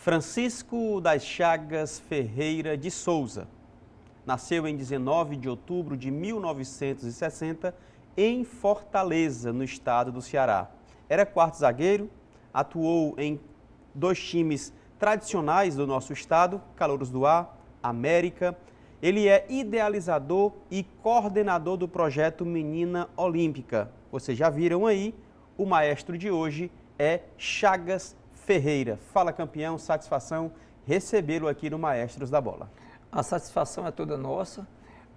Francisco das Chagas Ferreira de Souza nasceu em 19 de outubro de 1960 em Fortaleza, no estado do Ceará. Era quarto zagueiro, atuou em 2 times tradicionais do nosso estado, Calouros do Ar, América. Ele é idealizador e coordenador do projeto Menina Olímpica. Vocês já viram aí, o maestro de hoje é Chagas Ferreira. Fala, campeão, satisfação recebê-lo aqui no Maestros da Bola. A satisfação é toda nossa,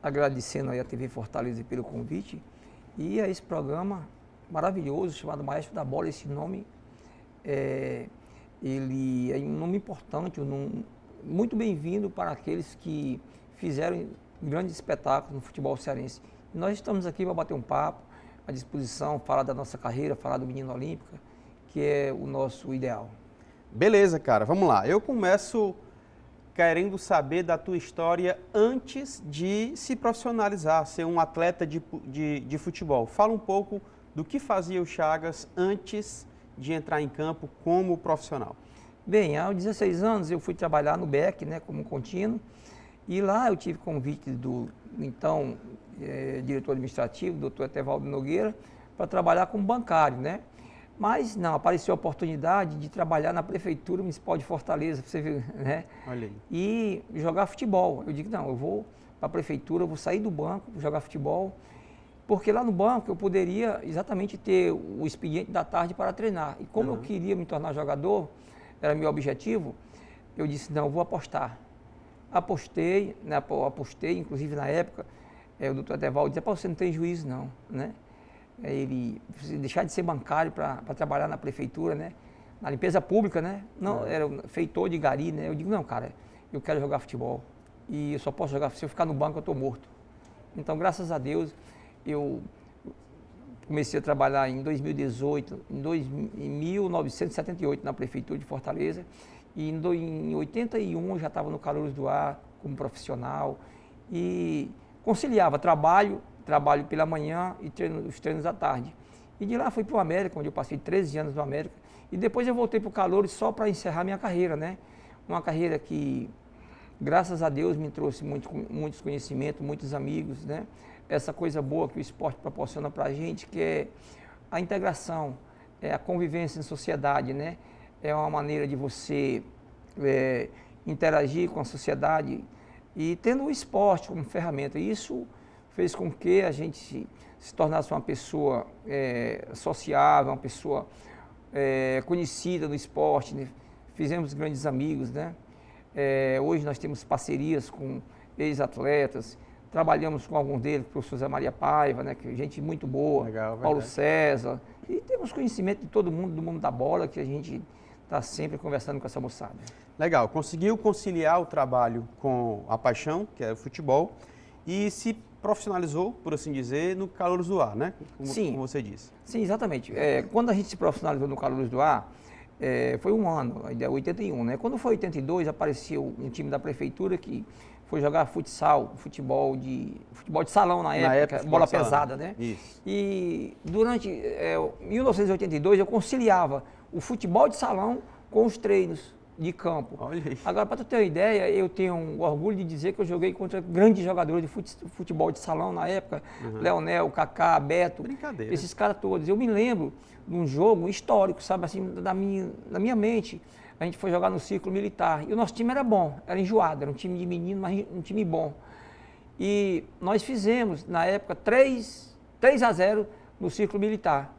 agradecendo aí a TV Fortaleza pelo convite e a esse programa maravilhoso chamado Maestro da Bola. Esse nome ele é um nome importante, muito bem-vindo para aqueles que fizeram grandes espetáculos no futebol cearense. E nós estamos aqui para bater um papo, à disposição, falar da nossa carreira, falar do Menino Olímpica, que é o nosso ideal. Beleza, cara, vamos lá. Eu começo querendo saber da tua história antes de se profissionalizar, ser um atleta de futebol. Fala um pouco do que fazia o Chagas antes de entrar em campo como profissional. Bem, aos 16 anos eu fui trabalhar no BEC, né, como contínuo, e lá eu tive convite do então diretor administrativo, doutor Etevaldo Nogueira, para trabalhar como bancário, né? Mas não, apareceu a oportunidade de trabalhar na Prefeitura Municipal de Fortaleza, você ver, né? Olha aí. E jogar futebol. Eu digo, não, eu vou para a Prefeitura, eu vou sair do banco, vou jogar futebol, porque lá no banco eu poderia exatamente ter o expediente da tarde para treinar. E como eu queria me tornar jogador, era meu objetivo, eu disse, não, eu vou apostar. Apostei, né, inclusive na época, o doutor Etevaldo dizia, você não tem juízo não, né? Ele deixar de ser bancário para trabalhar na prefeitura, né? Na limpeza pública, né? Não, era feitor de gari, né? Eu digo, não, cara, eu quero jogar futebol e eu só posso jogar, se eu ficar no banco eu estou morto. Então, graças a Deus, eu comecei a trabalhar em 2018, em 1978 na prefeitura de Fortaleza e em 81 eu já estava no Calouros do Ar como profissional e conciliava trabalho pela manhã e os treinos à tarde. E de lá fui para o América, onde eu passei 13 anos no América. E depois eu voltei para o Calouros só para encerrar minha carreira, né? Uma carreira que, graças a Deus, me trouxe muitos conhecimentos, muitos amigos, né? Essa coisa boa que o esporte proporciona para a gente, que é a integração, a convivência em sociedade, né? É uma maneira de você interagir com a sociedade e tendo o esporte como ferramenta. Isso fez com que a gente se tornasse uma pessoa sociável, uma pessoa conhecida no esporte, né? Fizemos grandes amigos, né? Hoje nós temos parcerias com ex-atletas, trabalhamos com alguns deles, o professor Zé Maria Paiva, né? Que é gente muito boa, legal, Paulo verdade. César, e temos conhecimento de todo mundo, do mundo da bola, que a gente está sempre conversando com essa moçada. Legal, conseguiu conciliar o trabalho com a paixão, que é o futebol, e se profissionalizou, por assim dizer, no Calouros do Ar, né? Como você disse. Sim, exatamente. Quando a gente se profissionalizou no Calouros do Ar, foi um ano, 81, né? Quando foi 82, apareceu um time da prefeitura que foi jogar futebol de salão na época bola pesada, né? Isso. E durante 1982 eu conciliava o futebol de salão com os treinos de campo. Olha aí. Agora, para tu ter uma ideia, eu tenho um orgulho de dizer que eu joguei contra grandes jogadores de futebol de salão na época, Leonel, Kaká, Beto, Brincadeira. esses caras todos. Eu me lembro de um jogo histórico, sabe, assim, da minha mente. A gente foi jogar no Círculo Militar e o nosso time era bom, era enjoado, era um time de menino, mas um time bom. E nós fizemos, na época, 3-0 no Círculo Militar.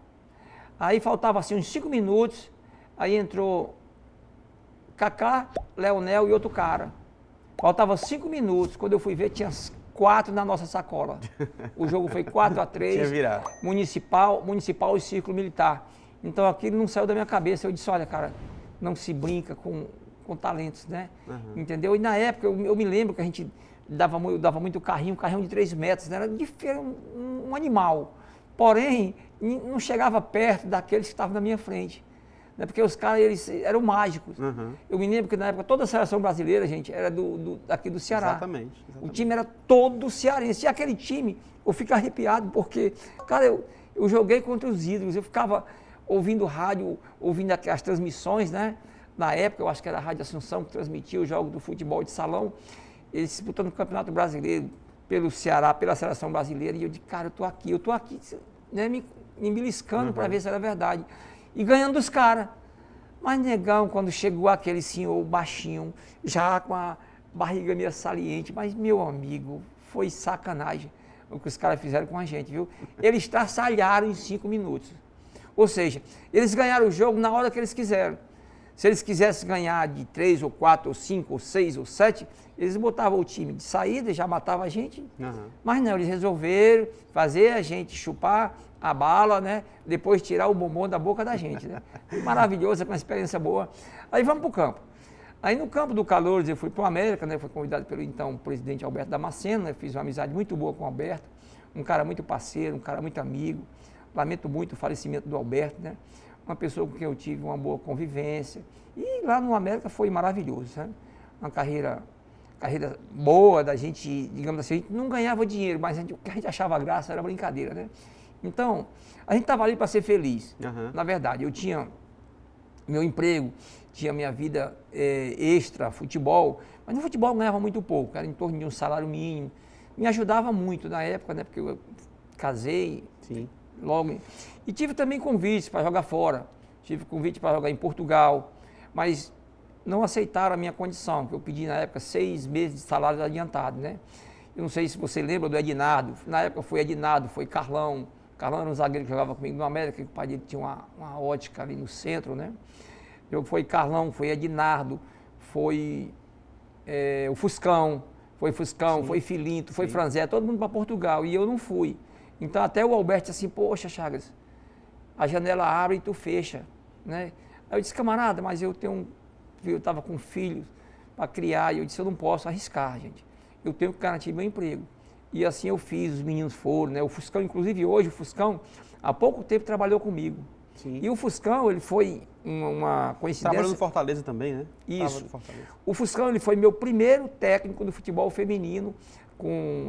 Aí faltava assim uns 5 minutos, aí entrou Kaká, Leonel e outro cara. Faltava 5 minutos, quando eu fui ver tinha 4 na nossa sacola. O jogo foi 4-3, Tinha virado. municipal e Círculo Militar. Então aquilo não saiu da minha cabeça, eu disse, olha cara, não se brinca com talentos, né? Entendeu? E na época eu me lembro que a gente dava muito carrinho, um carrinho de 3 metros, né? Era um animal. Porém, não chegava perto daqueles que estavam na minha frente. Né? Porque os caras, eles eram mágicos. Eu me lembro que na época toda a seleção brasileira, gente, era daqui do Ceará. Exatamente. O time era todo cearense. E aquele time, eu fico arrepiado, porque, cara, eu joguei contra os ídolos, eu ficava ouvindo rádio, ouvindo as transmissões, né? Na época, eu acho que era a Rádio Assunção que transmitia o jogo do futebol de salão, eles disputando o Campeonato Brasileiro pelo Ceará, pela Seleção Brasileira, e eu disse, cara, eu tô aqui, né, me beliscando para ver se era verdade. E ganhando dos caras. Mas, negão, quando chegou aquele senhor baixinho, já com a barriga meio saliente, mas, meu amigo, foi sacanagem o que os caras fizeram com a gente, viu? Eles estraçalharam em 5 minutos. Ou seja, eles ganharam o jogo na hora que eles quiseram. Se eles quisessem ganhar de 3 ou 4 ou 5 ou 6 ou 7, eles botavam o time de saída e já matavam a gente. Mas não, eles resolveram fazer a gente chupar a bala, né? Depois tirar o bombom da boca da gente, né? Maravilhoso, uma experiência boa. Aí vamos para o campo. Aí no campo do Calouros eu fui para o América, né? Fui convidado pelo então presidente Alberto Damasceno, né? Fiz uma amizade muito boa com o Alberto, um cara muito parceiro, um cara muito amigo. Lamento muito o falecimento do Alberto, né? Uma pessoa com quem eu tive uma boa convivência. E lá no América foi maravilhoso, sabe? Uma carreira boa da gente, digamos assim, a gente não ganhava dinheiro, mas o que a gente achava graça era brincadeira, né? Então, a gente estava ali para ser feliz. Na verdade, eu tinha meu emprego, tinha minha vida extra, futebol, mas no futebol eu ganhava muito pouco, era em torno de um salário mínimo. Me ajudava muito na época, né? Porque eu casei. Sim. Logo. E tive também convites para jogar fora, tive convite para jogar em Portugal, mas não aceitaram a minha condição, que eu pedi na época 6 meses de salário adiantado, né? Eu não sei se você lembra do Edinardo, na época foi Edinardo, foi Carlão era um zagueiro que jogava comigo no América, que o pai dele tinha uma ótica ali no centro, né? Foi Carlão, foi Edinardo, foi o Fuscão, Sim. foi Filinto, foi Sim. Franzé, todo mundo para Portugal, e eu não fui. Então até o Alberto disse assim, poxa, Chagas, a janela abre e tu fecha, né? Aí eu disse, camarada, mas eu estava com filhos para criar, e eu disse, eu não posso arriscar, gente. Eu tenho que garantir meu emprego. E assim eu fiz, os meninos foram, né? O Fuscão, inclusive hoje, o Fuscão, há pouco tempo trabalhou comigo. Sim. E o Fuscão, ele foi uma coincidência. Trabalhou no Fortaleza também, né? Isso. O Fuscão, ele foi meu primeiro técnico do futebol feminino,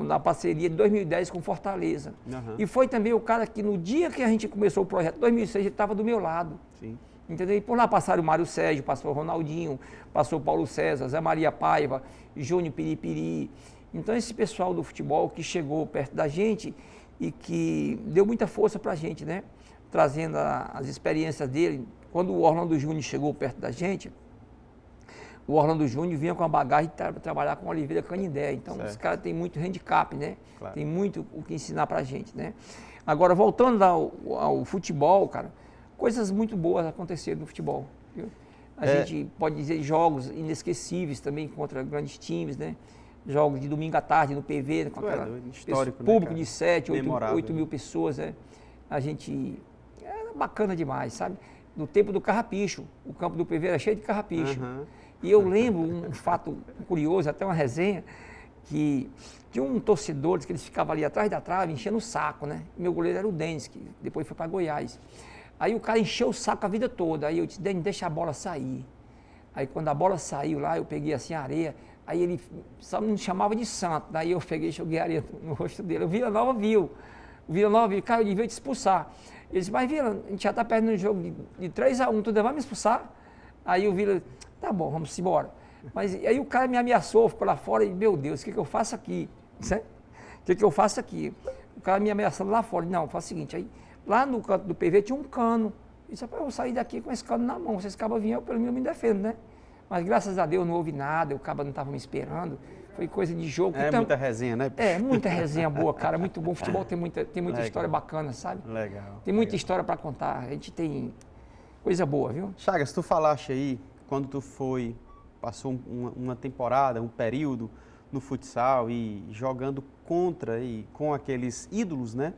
na parceria de 2010 com Fortaleza. E foi também o cara que no dia que a gente começou o projeto, 2006, ele estava do meu lado. Sim. Entendeu? E por lá passaram o Mário Sérgio, passou o Ronaldinho, passou o Paulo César, Zé Maria Paiva, Júnior Piripiri. Então esse pessoal do futebol que chegou perto da gente e que deu muita força para a gente, né? Trazendo as experiências dele. Quando o Orlando Júnior chegou perto da gente, o Orlando Júnior vinha com a bagagem de trabalhar com a Oliveira Canindé. Então, os caras têm muito handicap, né? Claro. Tem muito o que ensinar pra gente, né? Agora, voltando ao futebol, cara, coisas muito boas aconteceram no futebol, viu? A gente pode dizer jogos inesquecíveis também contra grandes times, né? Jogos de domingo à tarde no PV, com aquela histórico, público, né, de 8 mil né? pessoas, né? A gente... Era bacana demais, sabe? No tempo do carrapicho, o campo do PV era cheio de carrapicho. E eu lembro um fato curioso, até uma resenha, que tinha um torcedor que eles ficavam ali atrás da trave, enchendo o saco, né? Meu goleiro era o Denis, que depois foi para Goiás. Aí o cara encheu o saco a vida toda. Aí eu disse, Denis, deixa a bola sair. Aí quando a bola saiu lá, eu peguei assim a areia, aí ele só me chamava de santo. Daí eu peguei e joguei areia no rosto dele. O Vila Nova viu, cara, eu devia te expulsar. Ele disse, mas Vila, a gente já está perdendo o jogo de 3-1, tu vai me expulsar? Aí o Vila... Tá bom, vamos embora. Mas aí o cara me ameaçou, ficou lá fora e, meu Deus, o que eu faço aqui? O que eu faço aqui? O cara me ameaçando lá fora. Não, faz o seguinte, aí lá no canto do PV tinha um cano. E disse, eu vou sair daqui com esse cano na mão. Vocês cabas vinham, eu pelo menos me defendo, né? Mas graças a Deus não houve nada, o caba não estava me esperando. Foi coisa de jogo. Então, muita resenha, né? Muita resenha boa, cara. Muito bom. Futebol tem muita história bacana, sabe? Legal. Tem muita história para contar. A gente tem coisa boa, viu? Chagas, tu falaste aí, quando tu passou uma temporada, um período no futsal e jogando contra e com aqueles ídolos, né?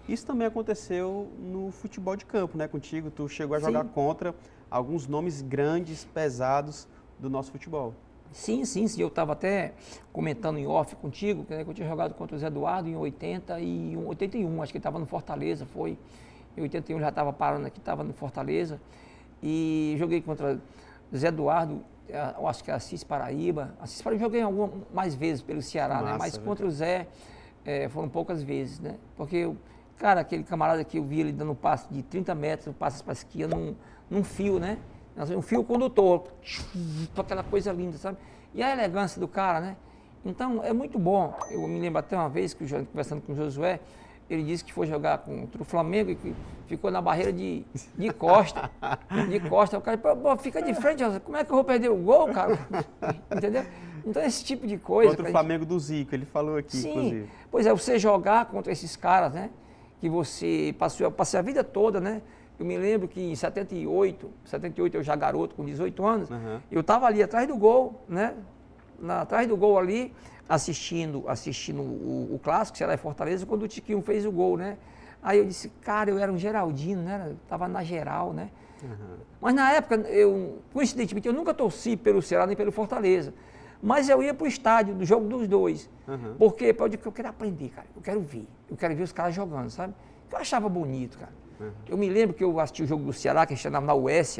Isso também aconteceu no futebol de campo, né? Contigo, tu chegou a jogar contra alguns nomes grandes, pesados do nosso futebol. Sim. Eu estava até comentando em off contigo, que eu tinha jogado contra o Zé Eduardo em 81, acho que ele estava no Fortaleza, foi. Em 81 já estava parando aqui, estava no Fortaleza. E joguei contra Zé Eduardo, eu acho que é Assis Paraíba. Assis Paraíba joguei mais vezes pelo Ceará, né? Mas contra o Zé foram poucas vezes, né? Porque, cara, aquele camarada que eu vi ele dando passe de 30 metros, passes para a esquina num fio, né? Um fio condutor, aquela coisa linda, sabe? E a elegância do cara, né? Então, é muito bom. Eu me lembro até uma vez que, conversando com o Josué, ele disse que foi jogar contra o Flamengo e que ficou na barreira de costa. De costa. O cara, pô, fica de frente, como é que eu vou perder o gol, cara? Entendeu? Então, esse tipo de coisa. Contra o Flamengo do Zico, ele falou aqui, sim, inclusive. Pois é, você jogar contra esses caras, né? Que você passei a vida toda, né? Eu me lembro que em 78 eu já garoto, com 18 anos, eu estava ali atrás do gol, né? Atrás do gol ali, assistindo o clássico, Ceará e Fortaleza, quando o Tiquinho fez o gol, né? Aí eu disse, cara, eu era um Geraldino, né? Eu estava na geral, né? Mas na época, coincidentemente, eu nunca torci pelo Ceará nem pelo Fortaleza. Mas eu ia para o estádio, do jogo dos dois. Por quê? Porque eu quero aprender, cara. Eu quero ver os caras jogando, sabe? Eu achava bonito, cara. Eu me lembro que eu assisti o jogo do Ceará, que a gente estava na US,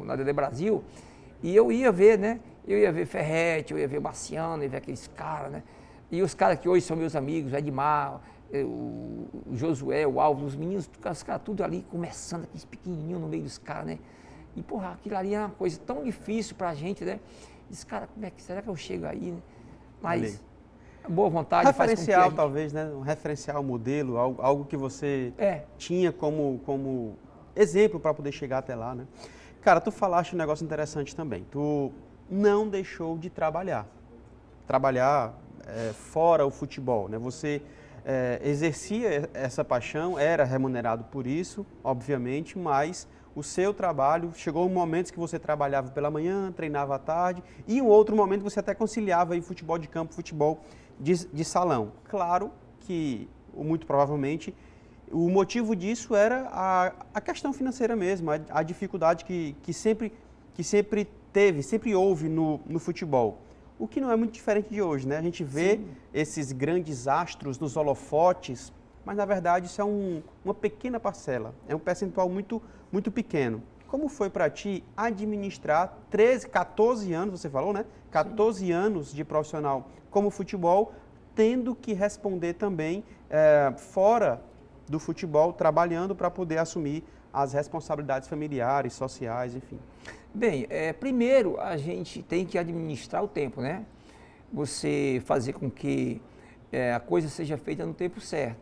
na Dele Brasil, e eu ia ver, né? Eu ia ver Ferretti, eu ia ver Marciano, eu ia ver aqueles caras, né? E os caras que hoje são meus amigos, o Edmar, o Josué, o Alves, os meninos, os caras tudo ali começando, aqueles pequenininhos no meio dos caras, né? E, porra, aquilo ali é uma coisa tão difícil pra gente, né? Esse cara, será que eu chego aí, né? Mas boa vontade. Referencial, faz talvez, né? Um referencial, modelo, algo que você tinha como exemplo para poder chegar até lá, né? Cara, tu falaste um negócio interessante também. Tu não deixou de trabalhar fora o futebol, né? Você exercia essa paixão, era remunerado por isso, obviamente, mas o seu trabalho, chegou um momento que você trabalhava pela manhã, treinava à tarde, e um outro momento você até conciliava aí futebol de campo, futebol de salão. Claro que, muito provavelmente, o motivo disso era a questão financeira mesmo, a dificuldade que sempre houve no futebol. O que não é muito diferente de hoje, né? A gente vê esses grandes astros nos holofotes, mas na verdade isso é uma pequena parcela, é um percentual muito, muito pequeno. Como foi para ti administrar 14 anos, você falou, né? 14 anos de profissional como futebol, tendo que responder também fora do futebol, trabalhando para poder assumir as responsabilidades familiares, sociais, enfim? Bem, primeiro a gente tem que administrar o tempo, né? Você fazer com que a coisa seja feita no tempo certo.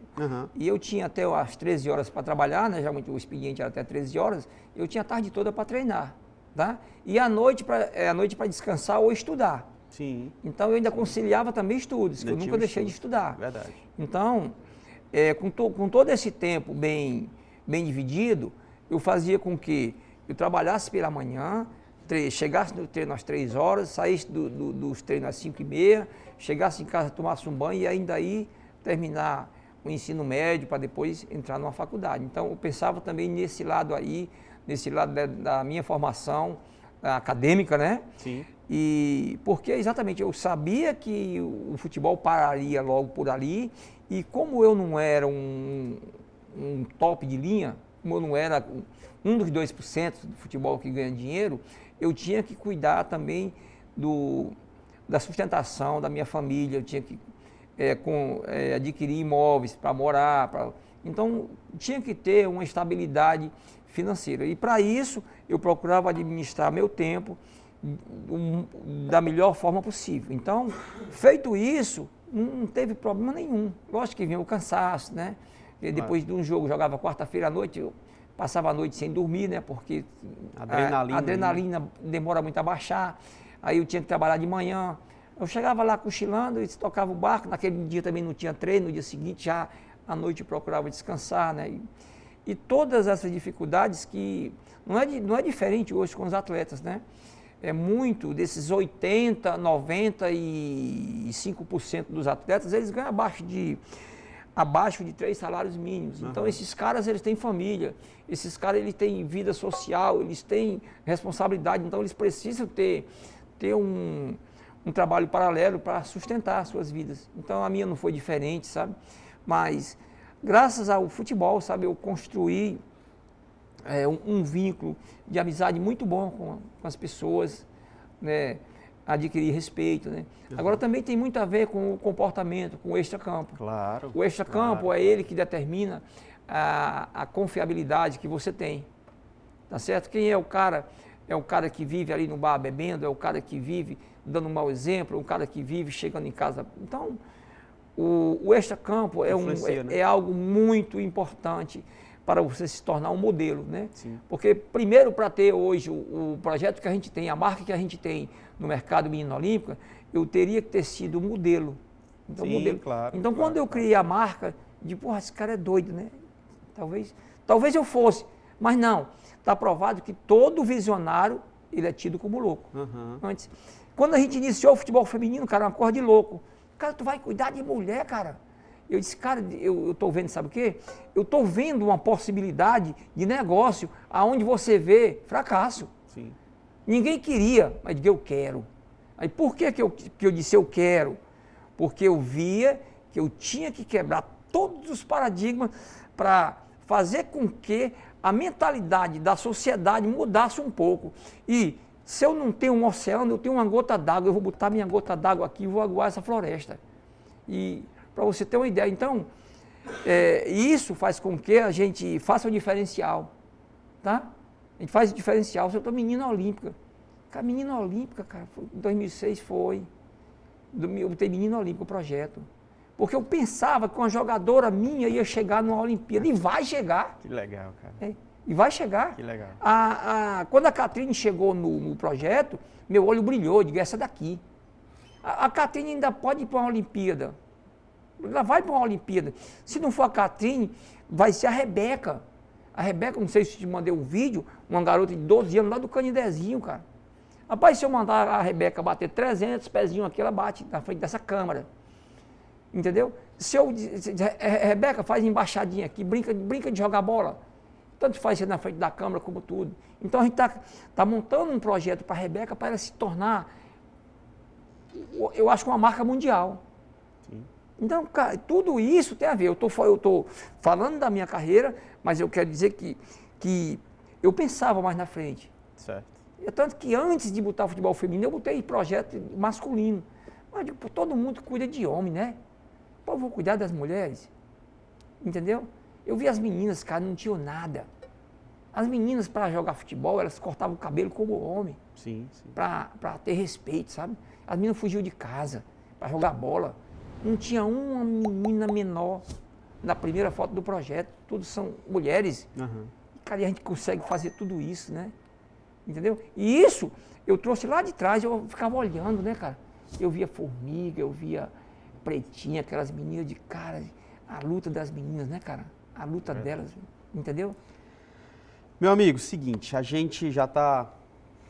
E eu tinha até as 13 horas para trabalhar, né? Já o expediente era até 13 horas, eu tinha a tarde toda para treinar, tá? E a noite para descansar ou estudar. Sim. Então eu ainda conciliava também estudos, que eu nunca deixei de estudar. Verdade. Então, com todo esse tempo bem dividido, eu fazia com que eu trabalhasse pela manhã, chegasse no treino às 3 horas, saísse dos treinos às 5h30, chegasse em casa, tomasse um banho e ainda aí terminar o ensino médio para depois entrar numa faculdade. Então eu pensava também nesse lado aí, nesse lado da minha formação acadêmica, né? Sim. E porque exatamente eu sabia que o futebol pararia logo por ali, e como eu não era um top de linha, como eu não era um dos 2% do futebol que ganha dinheiro, eu tinha que cuidar também da sustentação da minha família, eu tinha que adquirir imóveis para morar, então tinha que ter uma estabilidade financeira. E para isso eu procurava administrar meu tempo da melhor forma possível. Então, feito isso, não teve problema nenhum. Lógico que vinha o cansaço, né? E depois de um jogo, jogava quarta-feira à noite, eu passava a noite sem dormir, né? Porque a adrenalina demora muito a baixar. Aí eu tinha que trabalhar de manhã. Eu chegava lá cochilando e tocava o barco. Naquele dia também não tinha treino, no dia seguinte já à noite eu procurava descansar, né? E todas essas dificuldades que não é diferente hoje com os atletas, né? É muito desses 80%, 95% dos atletas, eles ganham abaixo de 3 salários mínimos. Então, esses caras, eles têm família, esses caras, eles têm vida social, eles têm responsabilidade, então eles precisam ter um trabalho paralelo para sustentar as suas vidas. Então, a minha não foi diferente, sabe? Mas, graças ao futebol, sabe, eu construí um vínculo de amizade muito bom com as pessoas, né? Adquirir respeito, né? Agora também tem muito a ver com o comportamento, com o extracampo. Claro. O extracampo é ele que determina a confiabilidade que você tem, tá certo? Quem é o cara é o cara que vive ali no bar bebendo, é o cara que vive dando um mau exemplo, é o cara que vive chegando em casa. Então, o extracampo é algo muito importante para você se tornar um modelo, né? Sim. Porque, primeiro, para ter hoje o projeto que a gente tem, a marca que a gente tem no mercado Menina Olímpica, eu teria que ter sido modelo. Então, Sim, modelo. claro. Então, claro, quando eu criei a marca, de porra, esse cara é doido, né? Talvez eu fosse, mas não. Está provado que todo visionário, ele é tido como louco. Antes. Quando a gente iniciou o futebol feminino, cara, uma coisa de louco. Cara, tu vai cuidar de mulher, cara. Eu disse, cara, eu estou vendo, sabe o quê? Eu estou vendo uma possibilidade de negócio aonde você vê fracasso. Sim. Ninguém queria, mas eu quero. Aí por que eu disse eu quero? Porque eu via que eu tinha que quebrar todos os paradigmas para fazer com que a mentalidade da sociedade mudasse um pouco. E se eu não tenho um oceano, eu tenho uma gota d'água, eu vou botar minha gota d'água aqui e vou aguar essa floresta. E para você ter uma ideia, então, isso faz com que a gente faça o diferencial, tá? A gente faz o diferencial. Eu sou menina olímpica. Cara, menina olímpica, cara, em 2006 foi. Eu botei menina olímpica o projeto. Porque eu pensava que uma jogadora minha ia chegar numa Olimpíada. E vai chegar. Que legal, cara. E vai chegar. Que legal. Quando a Catrine chegou no projeto, meu olho brilhou, eu digo, essa daqui. A Catrine ainda pode ir para uma Olimpíada. Ela vai para uma Olimpíada. Se não for a Catrine, vai ser a Rebeca. A Rebeca, não sei se te mandei um vídeo, uma garota de 12 anos lá do Canidezinho, cara. Rapaz, se eu mandar a Rebeca bater 300 pezinhos aqui, ela bate na frente dessa câmera. Entendeu? Rebeca, faz embaixadinha aqui, brinca de jogar bola. Tanto faz ser na frente da câmera como tudo. Então a gente tá montando um projeto para a Rebeca para ela se tornar, eu acho, uma marca mundial. Sim. Então, cara, tudo isso tem a ver. Eu tô falando da minha carreira, mas eu quero dizer que eu pensava mais na frente. Certo. Tanto que antes de botar futebol feminino, eu botei projeto masculino. Mas eu digo, pô, todo mundo cuida de homem, né? Pô, eu vou cuidar das mulheres. Entendeu? Eu vi as meninas, cara, não tinham nada. As meninas, para jogar futebol, elas cortavam o cabelo como homem. Sim, sim. Para ter respeito, sabe? As meninas fugiam de casa para jogar bola. Não tinha uma menina menor na primeira foto do projeto. Todos são mulheres. Uhum. Cara, e a gente consegue fazer tudo isso, né? Entendeu? E isso eu trouxe lá de trás, eu ficava olhando, né, cara? Eu via Formiga, eu via Pretinha, aquelas meninas de cara, a luta das meninas, né, cara? A luta delas, entendeu? Meu amigo, seguinte, a gente já está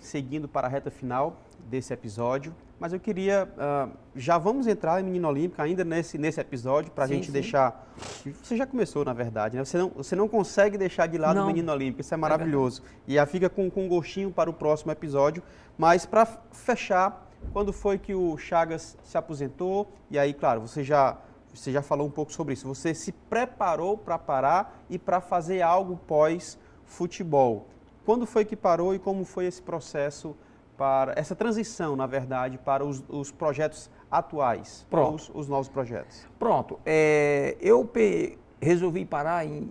seguindo para a reta final desse episódio, mas eu queria, já vamos entrar em Menina Olímpica ainda nesse episódio, para a gente deixar, você já começou na verdade, né? Você não consegue deixar de lado o Menina Olímpica, isso é maravilhoso, e já fica com um gostinho para o próximo episódio, mas para fechar, quando foi que o Chagas se aposentou, e aí, claro, você já falou um pouco sobre isso, você se preparou para parar e para fazer algo pós-futebol. Quando foi que parou e como foi esse processo, para essa transição, na verdade, para os projetos atuais, os novos projetos? Pronto. Eu resolvi parar em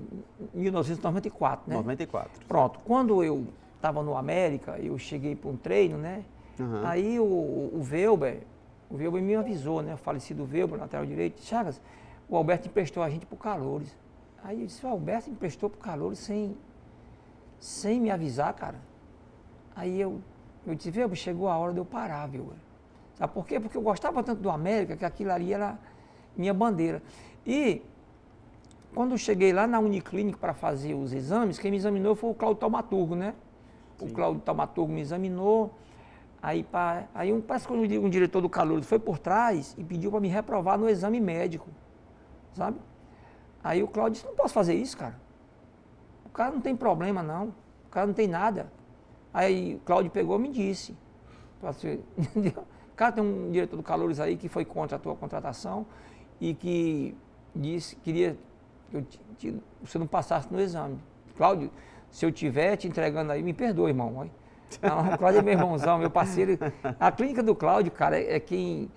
1994, né? 94. Pronto. Quando eu estava no América, eu cheguei para um treino, né? Uhum. Aí o Velber me avisou, né? O falecido Velber, lateral direito, Chagas, o Alberto emprestou a gente para o Calouros. Aí eu disse, o Alberto emprestou para o Calouros sem me avisar, cara. Aí eu disse, Velber, chegou a hora de eu parar, Velber. Sabe por quê? Porque eu gostava tanto do América que aquilo ali era minha bandeira. E quando eu cheguei lá na Uniclinic para fazer os exames, quem me examinou foi o Cláudio Taumaturgo, né? Sim. O Cláudio Taumaturgo me examinou. Aí parece que um diretor do Calouros foi por trás e pediu para me reprovar no exame médico, sabe? Aí o Cláudio disse, não posso fazer isso, cara. O cara não tem problema, não. O cara não tem nada. Aí o Cláudio pegou e me disse, cara, tem um diretor do Calouros aí que foi contra a tua contratação e que queria que você não passasse no exame. Cláudio, se eu estiver te entregando aí, me perdoa, irmão. Não, o Cláudio é meu irmãozão, meu parceiro. A clínica do Cláudio, cara, é quem,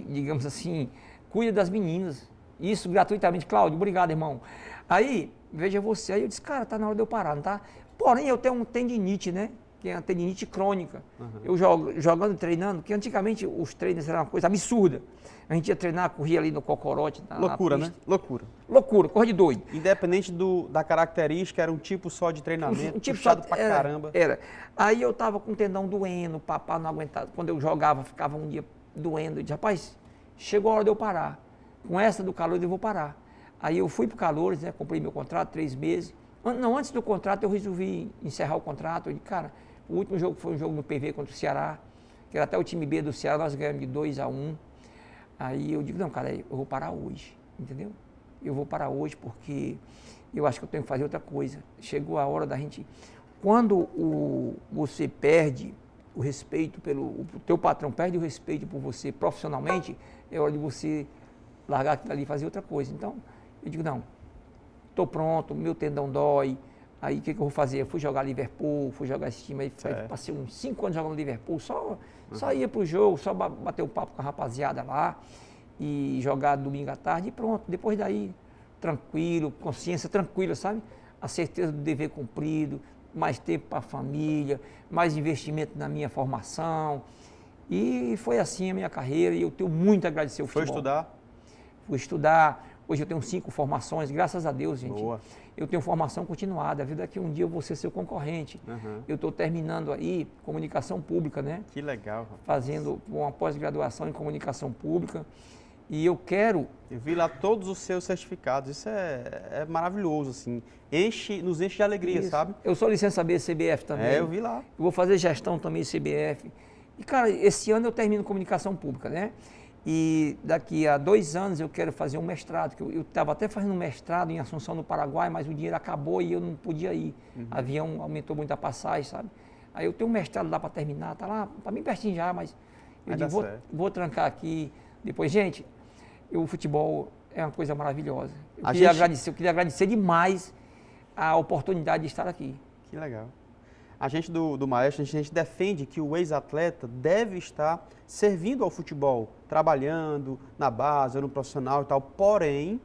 digamos assim, cuida das meninas. Isso gratuitamente. Cláudio, obrigado, irmão. Aí, veja você, aí eu disse, cara, tá na hora de eu parar, não tá? Porém, eu tenho um tendinite, né? que é uma tendinite crônica. Eu jogando, treinando, que antigamente os treinos eram uma coisa absurda. A gente ia treinar, corria ali no cocorote. Loucura, né? Loucura. Loucura, coisa de doido. Independente da característica, era um tipo só de treinamento, tipo puxado pra caramba. Era. Aí eu tava com o tendão doendo, o papá não aguentava. Quando eu jogava, ficava um dia doendo. Eu disse, rapaz, chegou a hora de eu parar. Com essa do calor eu vou parar. Aí eu fui pro Calores, né? Comprei meu contrato, 3 meses. Não, antes do contrato eu resolvi encerrar o contrato. Eu disse, cara, o último jogo foi um jogo no PV contra o Ceará, que era até o time B do Ceará, nós ganhamos de 2-1. Aí eu digo, não, cara, eu vou parar hoje, entendeu? Eu vou parar hoje porque eu acho que eu tenho que fazer outra coisa. Chegou a hora da gente... Quando você perde o respeito o teu patrão perde o respeito por você profissionalmente, é hora de você largar aquilo ali e fazer outra coisa. Então, eu digo, não, estou pronto, meu tendão dói, aí o que eu vou fazer? Eu fui jogar Liverpool, fui jogar esse time aí, passei uns 5 anos jogando no Liverpool, só ia pro jogo, só bater o papo com a rapaziada lá e jogar domingo à tarde e pronto. Depois daí, tranquilo, consciência tranquila, sabe? A certeza do dever cumprido, mais tempo para a família, mais investimento na minha formação. E foi assim a minha carreira e eu tenho muito a agradecer ao futebol. Foi estudar? Fui estudar. Hoje eu tenho 5 formações, graças a Deus, gente. Boa. Eu tenho formação continuada. A vida é que um dia eu vou ser seu concorrente. Eu estou terminando aí comunicação pública, né? Que legal. Rapaz. Fazendo uma pós-graduação em comunicação pública. E eu quero... Eu vi lá todos os seus certificados. Isso é maravilhoso, assim. Nos enche de alegria, Isso. sabe? Eu sou licença B CBF também. Eu vi lá. Eu vou fazer gestão também CBF. E, cara, esse ano eu termino comunicação pública, né? E daqui a 2 anos eu quero fazer um mestrado, que eu estava até fazendo um mestrado em Assunção, no Paraguai, mas o dinheiro acabou e eu não podia ir. O avião aumentou muito a passagem, sabe? Aí eu tenho um mestrado lá para terminar, tá lá, tá bem pertinho já, mas eu digo, vou trancar aqui. Depois, gente, o futebol é uma coisa maravilhosa. Eu queria agradecer demais a oportunidade de estar aqui. Que legal. A gente do Maestro, a gente defende que o ex-atleta deve estar servindo ao futebol, trabalhando na base, ou no profissional e tal. Porém,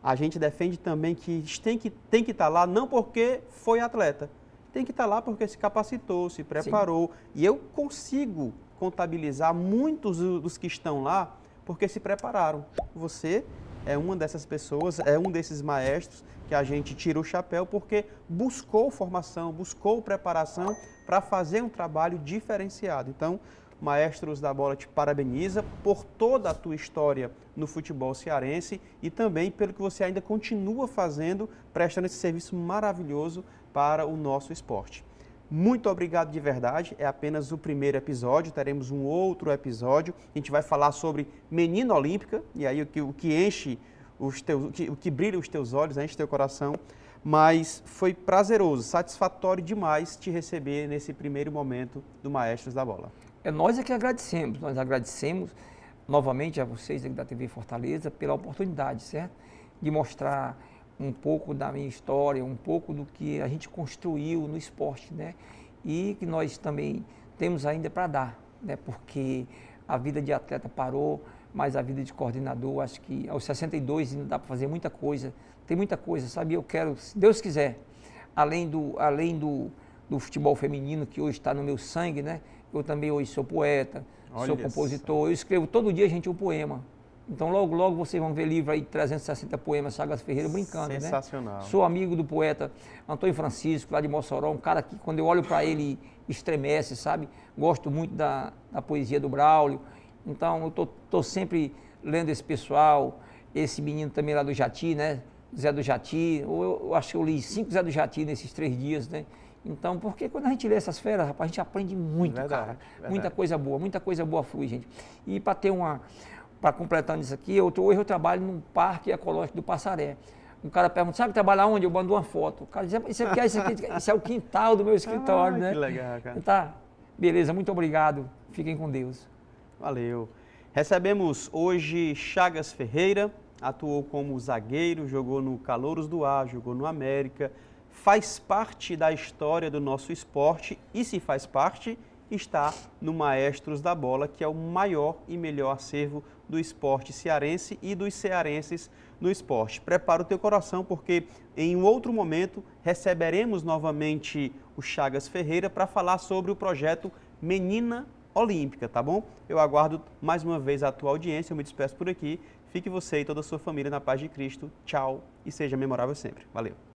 a gente defende também que tem que estar lá não porque foi atleta, tem que estar lá porque se capacitou, se preparou. Sim. E eu consigo contabilizar muitos dos que estão lá porque se prepararam. Você é uma dessas pessoas, é um desses maestros que a gente tira o chapéu porque buscou formação, buscou preparação para fazer um trabalho diferenciado. Então, Maestros da Bola te parabeniza por toda a tua história no futebol cearense e também pelo que você ainda continua fazendo, prestando esse serviço maravilhoso para o nosso esporte. Muito obrigado de verdade, é apenas o primeiro episódio, teremos um outro episódio, a gente vai falar sobre menina olímpica, e aí o que enche o que brilha os teus olhos, enche teu coração, mas foi prazeroso, satisfatório demais te receber nesse primeiro momento do Maestros da Bola. Nós que agradecemos, nós agradecemos novamente a vocês aqui da TV Fortaleza pela oportunidade, certo? De mostrar um pouco da minha história, um pouco do que a gente construiu no esporte, né? E que nós também temos ainda para dar, né? Porque a vida de atleta parou, mas a vida de coordenador, acho que aos 62 ainda dá para fazer muita coisa. Tem muita coisa, sabe? Eu quero, se Deus quiser, além do futebol feminino que hoje está no meu sangue, né? Eu também hoje sou poeta, sou compositor, eu escrevo todo dia, gente, um poema. Então, logo, logo vocês vão ver livro aí, 360 poemas, Chagas Ferreira, brincando, né? Sensacional. Sou amigo do poeta Antônio Francisco, lá de Mossoró, um cara que, quando eu olho para ele, estremece, sabe? Gosto muito da poesia do Braulio. Então, eu tô sempre lendo esse pessoal, esse menino também lá do Jati, né? Zé do Jati. Eu acho que eu li 5 Zé do Jati nesses 3 dias, né? Então, porque quando a gente lê essas feras, rapaz, a gente aprende muito, cara. Muita coisa boa flui, gente. E para ter para completar isso aqui, hoje eu trabalho num parque ecológico do Passaré. Um cara pergunta, sabe trabalhar onde? Eu mando uma foto. O cara diz, isso é o quintal do meu escritório, né? Que legal, cara. Tá, beleza, muito obrigado. Fiquem com Deus. Valeu. Recebemos hoje Chagas Ferreira, atuou como zagueiro, jogou no Calouros do Ar, jogou no América, faz parte da história do nosso esporte e se faz parte, está no Maestros da Bola, que é o maior e melhor acervo do esporte cearense e dos cearenses no esporte. Prepara o teu coração, porque em um outro momento receberemos novamente o Chagas Ferreira para falar sobre o projeto Menina Olímpica, tá bom? Eu aguardo mais uma vez a tua audiência, eu me despeço por aqui. Fique você e toda a sua família na paz de Cristo. Tchau e seja memorável sempre. Valeu!